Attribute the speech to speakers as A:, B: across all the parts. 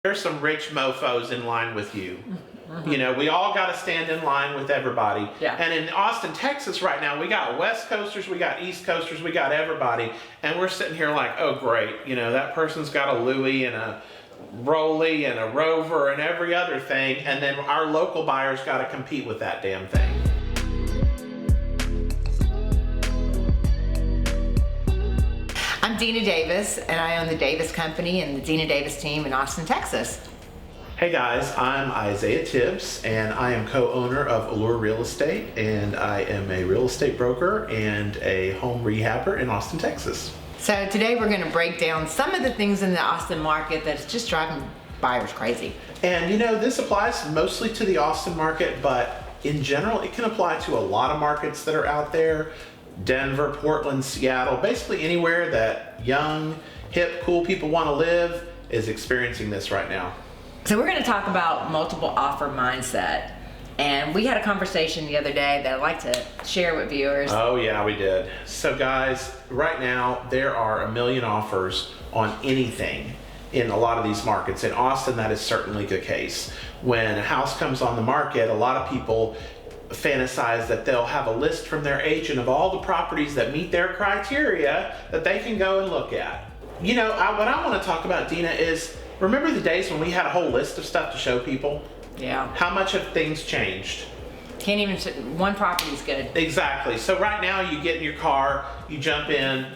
A: There's some rich mofos in line with you. You know, we all got to stand in line with everybody.
B: Yeah.
A: And in Austin, Texas right now, we got West Coasters, we got East Coasters, we got everybody. And we're sitting here like, oh, great. You know, that person's got a Louis and a Rolly and a Rover and every other thing. And then our local buyers got to compete with that damn thing.
B: I'm Dena Davis, and I own the Davis Company and the Dena Davis team in Austin, Texas.
A: Hey guys, I'm Isaiah Tibbs, and I am co-owner of Allure Real Estate, and I am a real estate broker and a home rehabber in Austin, Texas.
B: So today we're going to break down some of the things in the Austin market that's just driving buyers crazy.
A: And you know, this applies mostly to the Austin market, but in general, it can apply to a lot of markets that are out there. Denver, Portland, Seattle, basically anywhere that young, hip, cool people want to live is experiencing this right now.
B: So we're going to talk about multiple offer mindset. And we had a conversation the other day that I'd like to share with viewers.
A: Oh yeah, we did. So guys, right now there are a million offers on anything in a lot of these markets. In Austin, that is certainly the case. When a house comes on the market, a lot of people fantasize that they'll have a list from their agent of all the properties that meet their criteria that they can go and look at. You know, what I want to talk about, Dena, is remember the days when we had a whole list of stuff to show people?
B: Yeah.
A: How much have things changed?
B: Can't even, one property's good.
A: Exactly. So right now you get in your car, you jump in,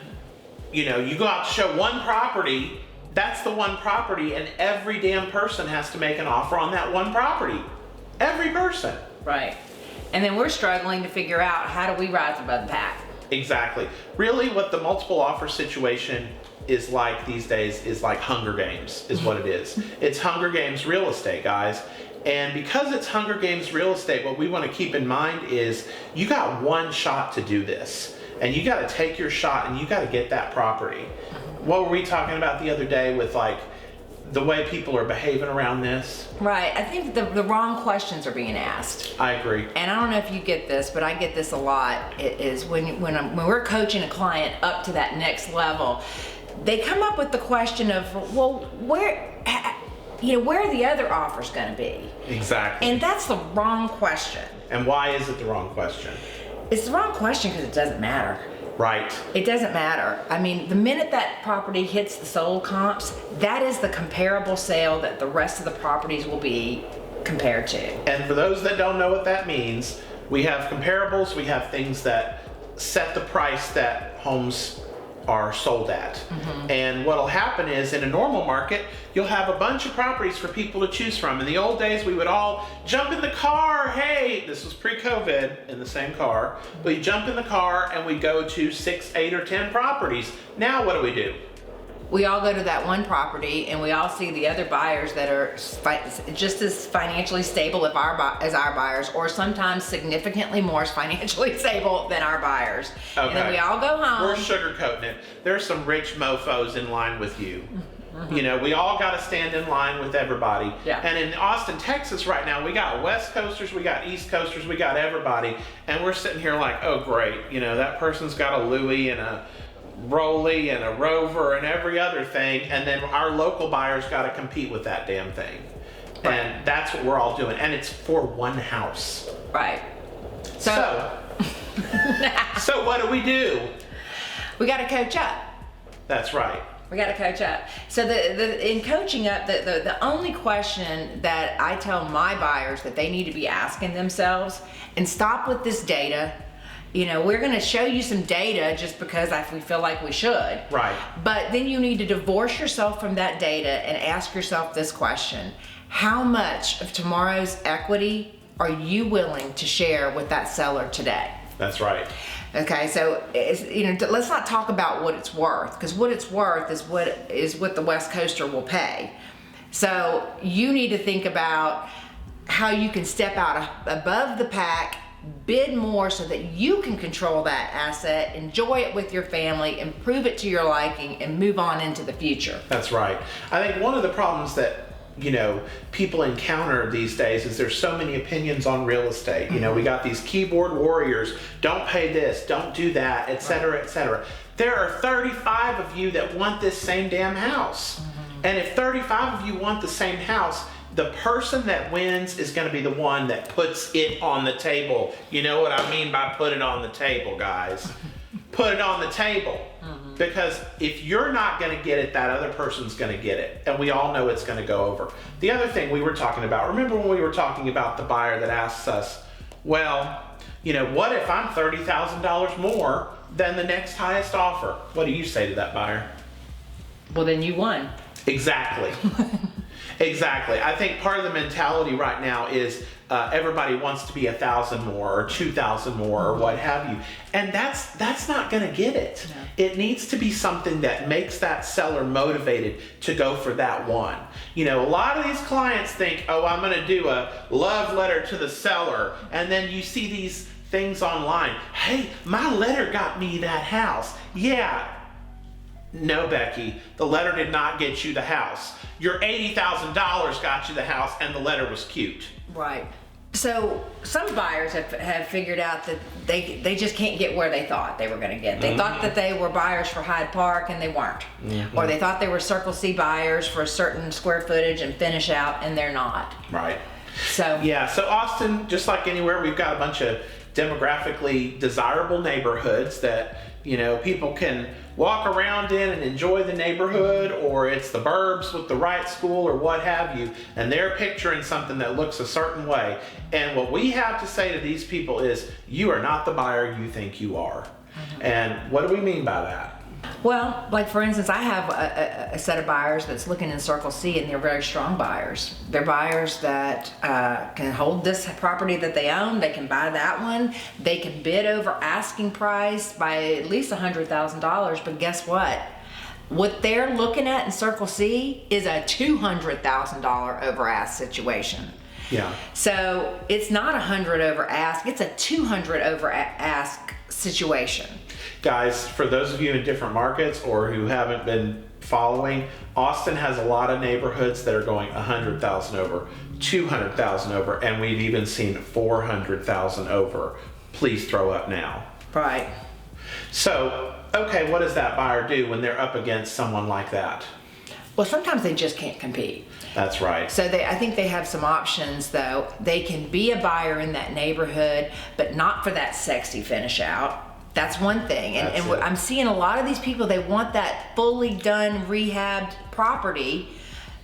A: you know, you go out to show one property, that's the one property, and every damn person has to make an offer on that one property. Every person.
B: Right. And then we're struggling to figure out how do we rise above the pack.
A: Exactly. Really what the multiple offer situation is like these days is like Hunger Games is what it is. It's Hunger Games real estate, guys. And because it's Hunger Games real estate, what we want to keep in mind is you got one shot to do this. And you got to take your shot and you got to get that property. What were we talking about the other day with like the way people are behaving around this?
B: Right. I think the wrong questions are being asked.
A: I agree.
B: And I don't know if you get this, but I get this a lot. It is when we're coaching a client up to that next level, they come up with the question of, well, where are the other offers going to be?
A: Exactly.
B: And that's the wrong question.
A: And why is it the wrong question?
B: It's the wrong question because it doesn't matter.
A: Right.
B: It doesn't matter. I mean, the minute that property hits the sold comps, that is the comparable sale that the rest of the properties will be compared to. And
A: for those that don't know what that means, we have comparables, we have things that set the price that homes are sold at. Mm-hmm. And what'll happen is in a normal market, you'll have a bunch of properties for people to choose from. In the old days, we would all jump in the car. Hey, this was pre-COVID, in the same car. We jump in the car and we go to 6, 8, or 10 properties. Now what do?
B: We all go to that one property and we all see the other buyers that are just as financially stable as our buyers, or sometimes significantly more financially stable than our buyers. Okay. And then we all go home.
A: We're sugarcoating it. There's some rich mofos in line with you. Mm-hmm. You know, we all got to stand in line with everybody.
B: Yeah.
A: And in Austin, Texas right now, we got West Coasters, we got East Coasters, we got everybody. And we're sitting here like, oh great, you know, that person's got a Louis and a Rolly and a Rover and every other thing, and then our local buyers got to compete with that damn thing. Right. And that's what we're all doing, and it's for one house.
B: Right.
A: So what do?
B: We got to coach up.
A: That's right.
B: We got to coach up. So in coaching up, the only question that I tell my buyers that they need to be asking themselves, and stop with this data. You know, we're going to show you some data just because we feel like we should.
A: Right.
B: But then you need to divorce yourself from that data and ask yourself this question. How much of tomorrow's equity are you willing to share with that seller today?
A: That's right.
B: Okay, so let's not talk about what it's worth, because what it's worth is what the West Coaster will pay. So you need to think about how you can step out above the pack, bid more so that you can control that asset, enjoy it with your family, improve it to your liking, and move on into the future.
A: That's right. I think one of the problems that people encounter these days is there's so many opinions on real estate. Mm-hmm. You know, we got these keyboard warriors, don't pay this, don't do that, et cetera, et cetera. There are 35 of you that want this same damn house. Mm-hmm. And if 35 of you want the same house, the person that wins is going to be the one that puts it on the table. You know what I mean by put it on the table, guys? Put it on the table. Because if you're not going to get it, that other person's going to get it. And we all know it's going to go over. The other thing we were talking about, remember when we were talking about the buyer that asks us, well, you know, what if I'm $30,000 more than the next highest offer? What do you say to that buyer?
B: Well, then you won.
A: Exactly. Exactly. I think part of the mentality right now is everybody wants to be 1,000 more or 2,000 more or what have you. And that's not going to get it. No. It needs to be something that makes that seller motivated to go for that one. You know, a lot of these clients think, oh, I'm going to do a love letter to the seller. And then you see these things online. Hey, my letter got me that house. Yeah. No, Becky, the letter did not get you the house. Your $80,000 got you the house and the letter was cute.
B: Right. So some buyers have figured out that they just can't get where they thought they were going to get. They thought that they were buyers for Hyde Park and they weren't. Or they thought they were Circle C buyers for a certain square footage and finish out and they're not.
A: Right.
B: So
A: yeah, so Austin, just like anywhere, we've got a bunch of demographically desirable neighborhoods that, you know, people can walk around in and enjoy the neighborhood, or it's the burbs with the right school or what have you, and they're picturing something that looks a certain way. And what we have to say to these people is, you are not the buyer you think you are. And what do we mean by that?
B: Well, like for instance, I have a set of buyers that's looking in Circle C, and they're very strong buyers. They're buyers that can hold this property that they own. They can buy that one. They can bid over asking price by at least $100,000. But guess what? What they're looking at in Circle C is a $200,000 over ask situation.
A: Yeah.
B: So it's not 100 over ask, it's a 200 over ask situation.
A: Guys, for those of you in different markets or who haven't been following, Austin has a lot of neighborhoods that are going 100,000 over, 200,000 over, and we've even seen 400,000 over. Please throw up now.
B: Right.
A: So, okay, what does that buyer do when they're up against someone like that?
B: Well, sometimes they just can't compete.
A: That's right.
B: So I think they have some options though. They can be a buyer in that neighborhood, but not for that sexy finish out. That's one thing. And I'm seeing a lot of these people, they want that fully done, rehabbed property,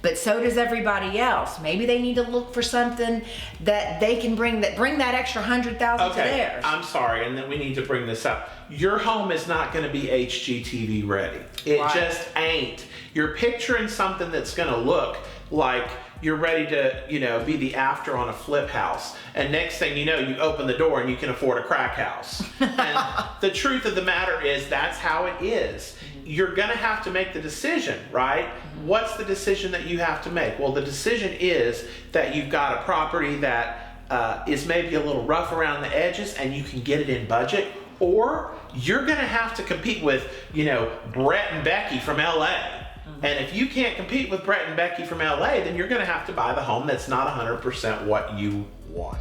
B: but so does everybody else. Maybe they need to look for something that they can bring that extra 100,000 to theirs.
A: I'm sorry, and then we need to bring this up. Your home is not going to be HGTV ready. It just ain't. You're picturing something that's going to look like you're ready to, you know, be the after on a flip house. And next thing you know, you open the door and you can afford a crack house. And the truth of the matter is that's how it is. You're gonna have to make the decision, right? What's the decision that you have to make? Well, the decision is that you've got a property that is maybe a little rough around the edges and you can get it in budget, or you're gonna have to compete with, you know, Brett and Becky from LA. And if you can't compete with Brett and Becky from LA, then you're going to have to buy the home that's not 100% what you want.